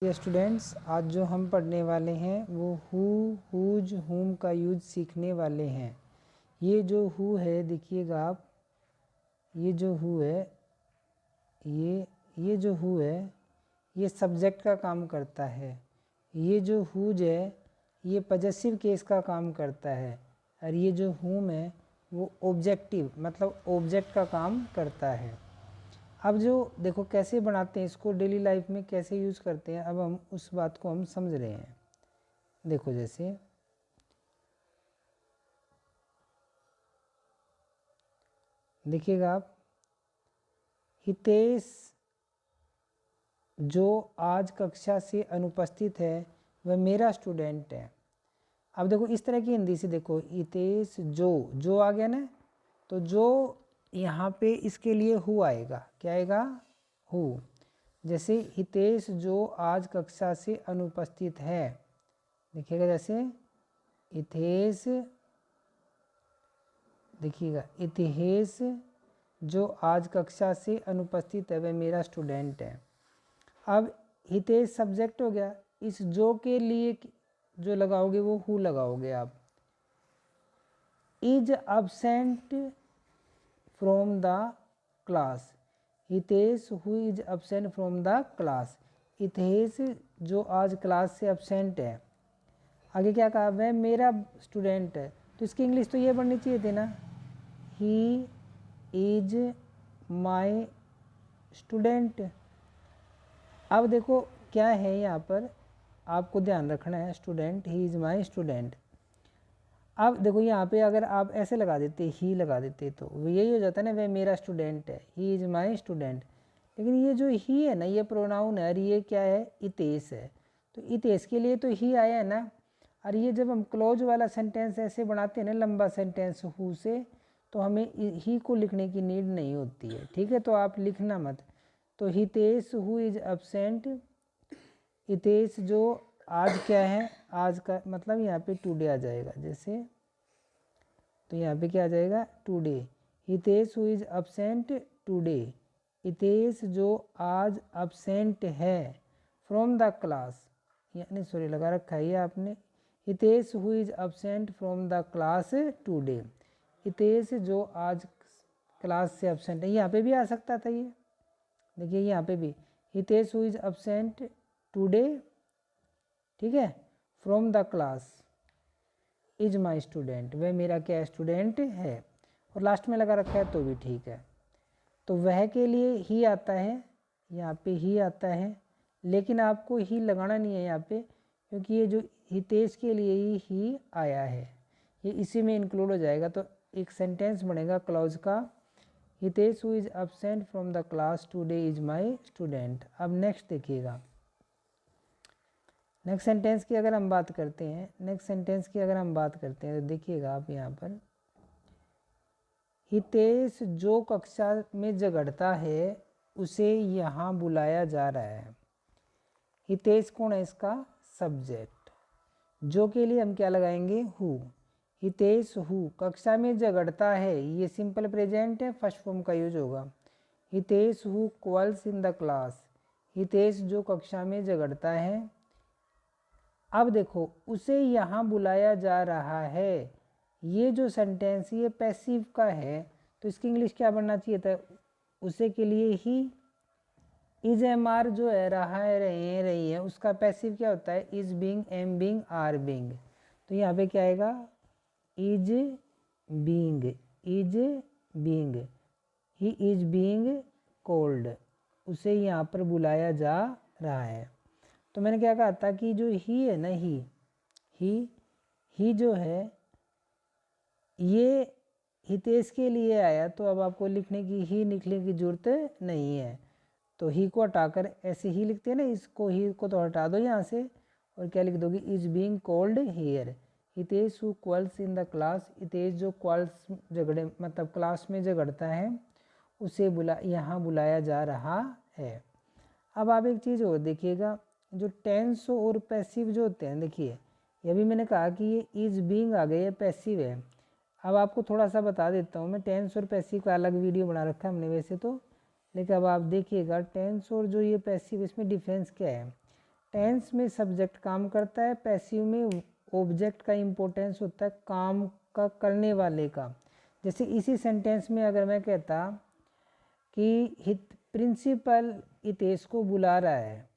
ये स्टूडेंट्स आज जो हम पढ़ने वाले हैं वो हु, हुज, हुम का यूज सीखने वाले हैं। ये जो हु है देखिएगा आप, ये जो हु है ये जो हु है ये सब्जेक्ट का काम करता है। ये जो हुज है ये पजेसिव केस का काम करता है और ये जो हुम है वो ऑब्जेक्टिव मतलब ऑब्जेक्ट का काम करता है। अब जो देखो कैसे बनाते हैं इसको, डेली लाइफ में कैसे यूज़ करते हैं, अब हम उस बात को हम समझ रहे हैं। देखो जैसे देखिएगा आप, हितेश जो आज कक्षा से अनुपस्थित है वह मेरा स्टूडेंट है। अब देखो इस तरह की हिंदी से देखो, हितेश जो आ गया ना, तो जो यहाँ पे इसके लिए हु आएगा, क्या आएगा, हु। जैसे हितेश जो आज कक्षा से अनुपस्थित है, देखिएगा जैसे हितेश, देखिएगा हितेश जो आज कक्षा से अनुपस्थित है वह मेरा स्टूडेंट है। अब हितेश सब्जेक्ट हो गया, इस जो के लिए जो लगाओगे वो हु लगाओगे आप। Is absent from the class, Hitesh who is absent from the class, Hitesh जो आज क्लास से अब्सेंट है। आगे क्या कहा, वह मेरा स्टूडेंट है, तो इसकी इंग्लिश तो ये बननी चाहिए थी ना, ही इज माई स्टूडेंट। अब देखो क्या है यहाँ पर, आपको ध्यान रखना है, student, he is my student. अब देखो यहाँ पे अगर आप ऐसे लगा देते, ही लगा देते, तो यही हो जाता है ना, वह मेरा स्टूडेंट है, ही इज माई स्टूडेंट। लेकिन ये जो ही है ना, ये प्रोनाउन है और ये क्या है, हितेश है, तो हितेश के लिए तो ही आया है ना। और ये जब हम क्लोज वाला सेंटेंस ऐसे बनाते हैं ना, लंबा सेंटेंस हु से, तो हमें ही को लिखने की नीड नहीं होती है, ठीक है, तो आप लिखना मत। तो Hitesh who is absent, Hitesh जो आज क्या है, आज का मतलब यहाँ पे टुडे आ जाएगा, जैसे तो यहाँ पे क्या आ जाएगा, today. Hitesh who is absent today, Hitesh जो आज अब्सेंट है फ्रॉम द क्लास, यानी सॉरी लगा रखा है ये आपने, Hitesh who is absent from the class today, Hitesh जो आज क्लास से अब्सेंट है। यहाँ पे भी आ सकता था ये, देखिए यहाँ पे भी, Hitesh who is absent today, ठीक है, from the class is my student, वह मेरा क्या स्टूडेंट है, और लास्ट में लगा रखा है तो भी ठीक है। तो वह के लिए ही आता है, यहाँ पे ही आता है, लेकिन आपको ही लगाना नहीं है यहाँ पे, क्योंकि ये जो हितेश के लिए ही आया है, ये इसी में इंक्लूड हो जाएगा। तो एक सेंटेंस बनेगा क्लॉज का, Hitesh who is absent from the class today is my student. अब नेक्स्ट देखिएगा, नेक्स्ट सेंटेंस की अगर हम बात करते हैं, नेक्स्ट सेंटेंस की अगर हम बात करते हैं तो देखिएगा आप यहाँ पर, हितेश जो कक्षा में झगड़ता है उसे यहाँ बुलाया जा रहा है। हितेश कौन है, इसका सब्जेक्ट, जो के लिए हम क्या लगाएंगे, हु। हितेश हु कक्षा में झगड़ता है, ये सिंपल प्रेजेंट है, फर्स्ट फॉर्म का यूज होगा। Hitesh who quarrels in the class, Hitesh जो कक्षा में झगड़ता है। अब देखो उसे यहाँ बुलाया जा रहा है, ये जो सेंटेंस ये पैसिव का है, तो इसकी इंग्लिश क्या बनना चाहिए था, उसे के लिए ही। इज एम आर जो है, रहा है, रही है, उसका पैसिव क्या होता है, is being, am being, are being. तो यहाँ पे क्या आएगा, is being, is being, he is being called, उसे यहाँ पर बुलाया जा रहा है। तो मैंने क्या कहा था कि जो ही है ना, ही जो है ये हितेश के लिए आया, तो अब आपको लिखने की, ही लिखने की जरूरत नहीं है। तो ही को हटाकर ऐसे ही लिखते हैं ना, इसको ही को तो हटा दो यहाँ से, और क्या लिख दोगे, is being called here, Hitesh who quarrels in the class, Hitesh जो क्वार्रेल्स झगड़े मतलब क्लास में झगड़ता है उसे यहाँ बुलाया जा रहा है। अब आप एक चीज़ और देखिएगा, जो टेंस और पैसिव जो होते हैं, देखिए ये भी मैंने कहा कि ये इज बीइंग आ गया, पैसिव है। अब आपको थोड़ा सा बता देता हूँ मैं, टेंस और पैसिव का अलग वीडियो बना रखा है हमने वैसे तो, लेकिन अब आप देखिएगा टेंस और जो ये पैसिव, इसमें डिफरेंस क्या है। टेंस में सब्जेक्ट काम करता है, पैसिव में ऑब्जेक्ट का इम्पोर्टेंस होता है काम का करने वाले का। जैसे इसी सेंटेंस में अगर मैं कहता कि प्रिंसिपल हितेश को बुला रहा है,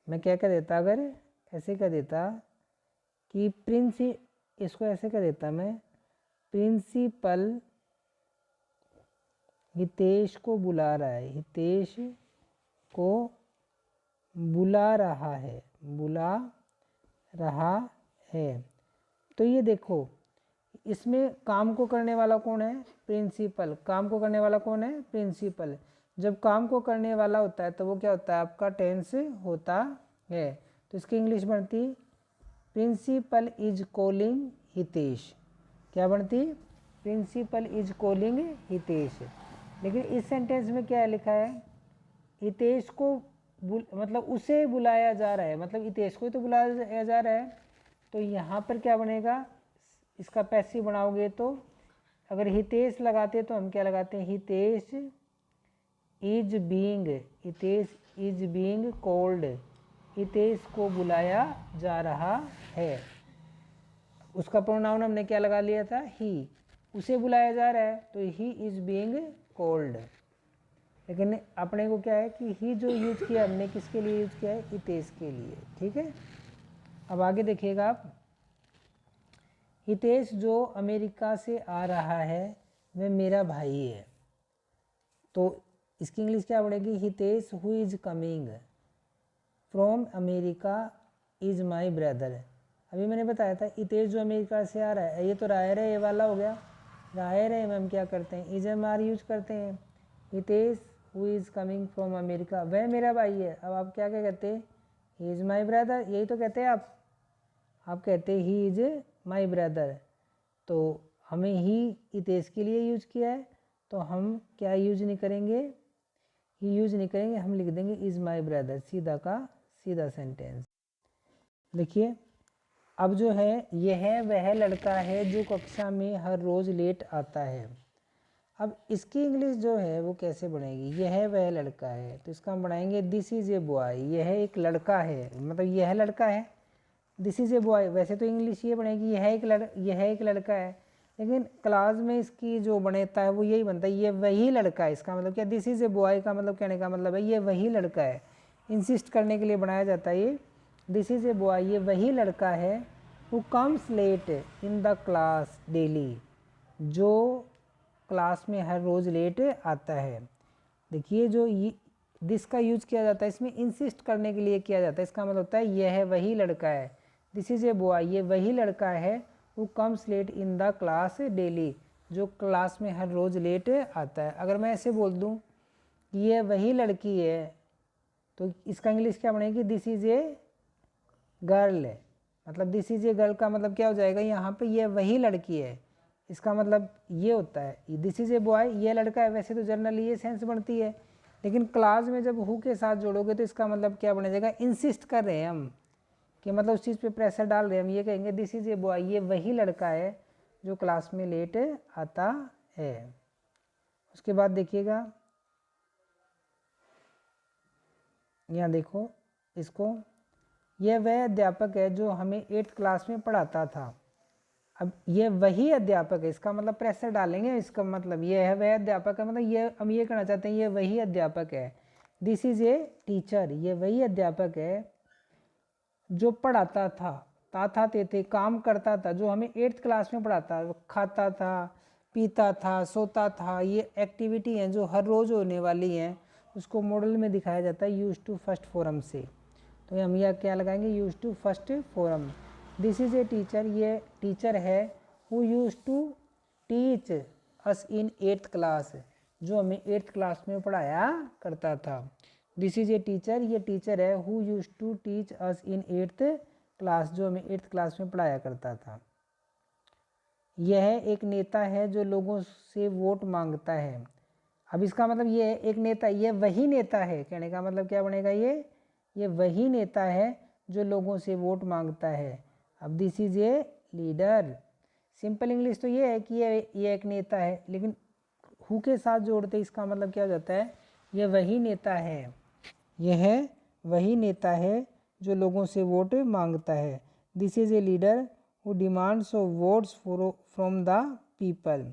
मैं क्या कह देता, अगर ऐसे कह देता कि इसको ऐसे कह देता मैं, प्रिंसिपल हितेश को बुला रहा है, हितेश को बुला रहा है, बुला रहा है। तो ये देखो इसमें काम को करने वाला कौन है, प्रिंसिपल। काम को करने वाला कौन है, प्रिंसिपल। जब काम को करने वाला होता है तो वो क्या होता है, आपका टेंस होता है। तो इसकी इंग्लिश बनती प्रिंसिपल इज कॉलिंग हितेश। क्या बनती, प्रिंसिपल इज कॉलिंग हितेश। लेकिन इस सेंटेंस में क्या लिखा है, हितेश को मतलब उसे बुलाया जा रहा है, मतलब हितेश को ही तो बुलाया जा रहा है। तो यहाँ पर क्या बनेगा, इसका पैसिव बनाओगे तो अगर हितेश लगाते तो हम क्या लगाते हैं, Hitesh is being, Hitesh is being called, Hitesh को बुलाया जा रहा है। उसका प्रोनाउन हमने क्या लगा लिया था, ही। उसे बुलाया जा रहा है तो ही इज बीइंग कॉल्ड। लेकिन अपने को क्या है कि ही जो यूज किया हमने किसके लिए यूज किया है, हितेश के लिए। ठीक है, अब आगे देखिएगा आप, हितेश जो अमेरिका से आ रहा है वह मेरा भाई है। तो इसकी इंग्लिश क्या बनेगी, Hitesh who is coming from America is my brother. अभी मैंने बताया था हितेश जो अमेरिका से आ रहा है, ये तो रायर है, ये वाला हो गया। रायर है में हम क्या करते हैं, इज एम आर यूज करते हैं। Hitesh who is coming from America, वह मेरा भाई है। अब आप क्या क्या कहते हैं, ही इज माई ब्रदर, यही तो कहते हैं आप कहते हैं ही इज माई ब्रदर। तो हमें ही हितेश के लिए यूज किया है तो हम क्या यूज नहीं करेंगे, ही यूज नहीं करेंगे, हम लिख देंगे इज माई ब्रदर, सीधा का सीधा सेंटेंस। देखिए अब जो है यह वह लड़का है जो कक्षा में हर रोज़ लेट आता है। अब इसकी इंग्लिश जो है वो कैसे बनेगी, यह वह लड़का है तो इसका हम बनाएंगे दिस इज ए बॉय। यह एक लड़का है, मतलब यह लड़का है, दिस इज ए बॉय। वैसे तो इंग्लिश ये बनेगी यह एक लड़का है, लेकिन क्लास में इसकी जो बनता है वो यही बनता है ये वही लड़का है। इसका मतलब क्या, दिस इज ए बॉय का मतलब कहने का मतलब है ये वही लड़का है, इंसिस्ट करने के लिए बनाया जाता है ये दिस इज ए बॉय, ये वही लड़का है। Who comes late in the class daily, जो क्लास में हर रोज़ लेट आता है। देखिए जो दिस का यूज किया जाता है इसमें इंसिस्ट करने के लिए किया जाता है। इसका मतलब होता है यह वही लड़का है, दिस इज ए बॉय, ये वही लड़का है। Who comes late in the class daily, जो क्लास में हर रोज़ लेट आता है। अगर मैं ऐसे बोल दूँ कि ये वही लड़की है तो इसका इंग्लिश क्या बनेगी, दिस इज ए गर्ल। मतलब दिस इज ए गर्ल का मतलब क्या हो जाएगा, यहाँ पे ये वही लड़की है, इसका मतलब ये होता है दिस इज ए बॉय, ये लड़का है। वैसे तो जनरली ये सेंस बनती है, लेकिन क्लास में जब हु के साथ जोड़ोगे तो इसका मतलब क्या बन जाएगा, इंसिस्ट कर रहे हैं हम कि मतलब उस चीज़ पे प्रेशर डाल रहे हैं। हम ये कहेंगे दिस इज ए बॉय, ये वही लड़का है जो क्लास में लेट आता है। उसके बाद देखिएगा यहाँ देखो इसको, यह वह अध्यापक है जो हमें 8th क्लास में पढ़ाता था। अब ये वही अध्यापक है, इसका मतलब प्रेशर डालेंगे, इसका मतलब ये है वह अध्यापक है, मतलब ये हम ये कहना चाहते हैं ये वही अध्यापक है। दिस इज ए टीचर, ये वही अध्यापक है जो पढ़ाता था, था थे काम करता था, जो हमें 8th क्लास में पढ़ाता, खाता था, पीता था, सोता था। ये एक्टिविटी हैं जो हर रोज़ होने वाली हैं, उसको मॉडल में दिखाया जाता है यूज टू फर्स्ट फॉर्म से। तो हम यह क्या लगाएंगे, use to first form. This is a teacher, ये टीचर है। Who use to teach us in 8th class, जो हमें 8th क्लास में पढ़ाया करता था। दिस इज ए टीचर, ये टीचर है। Who use to teach us in 8th class, जो हमें 8th क्लास में पढ़ाया करता था। यह एक नेता है जो लोगों से वोट मांगता है। अब इसका मतलब ये एक नेता, ये वही नेता है, कहने का मतलब क्या बनेगा, ये वही नेता है जो लोगों से वोट मांगता है। अब this is a leader, simple English तो ये है कि ये एक नेता है, लेकिन हु के साथ जोड़ते इसका मतलब क्या हो जाता है, ये वही नेता है, यह वही नेता है जो लोगों से वोट मांगता है। This is a leader who demands of votes from the people.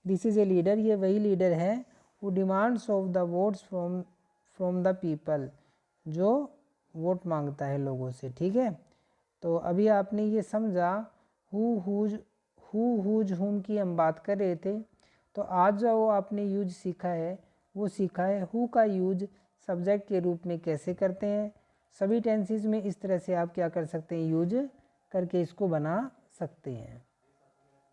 This is a leader, ये वही लीडर है who demands of the votes from the people, जो वोट मांगता है लोगों से। ठीक है, तो अभी आपने ये समझा हु हुज हुम की हम बात कर रहे थे। तो आज जो आपने यूज सीखा है वो सीखा है हु का यूज सब्जेक्ट के रूप में कैसे करते हैं। सभी टेंसेस में इस तरह से आप क्या कर सकते हैं, यूज करके इसको बना सकते हैं।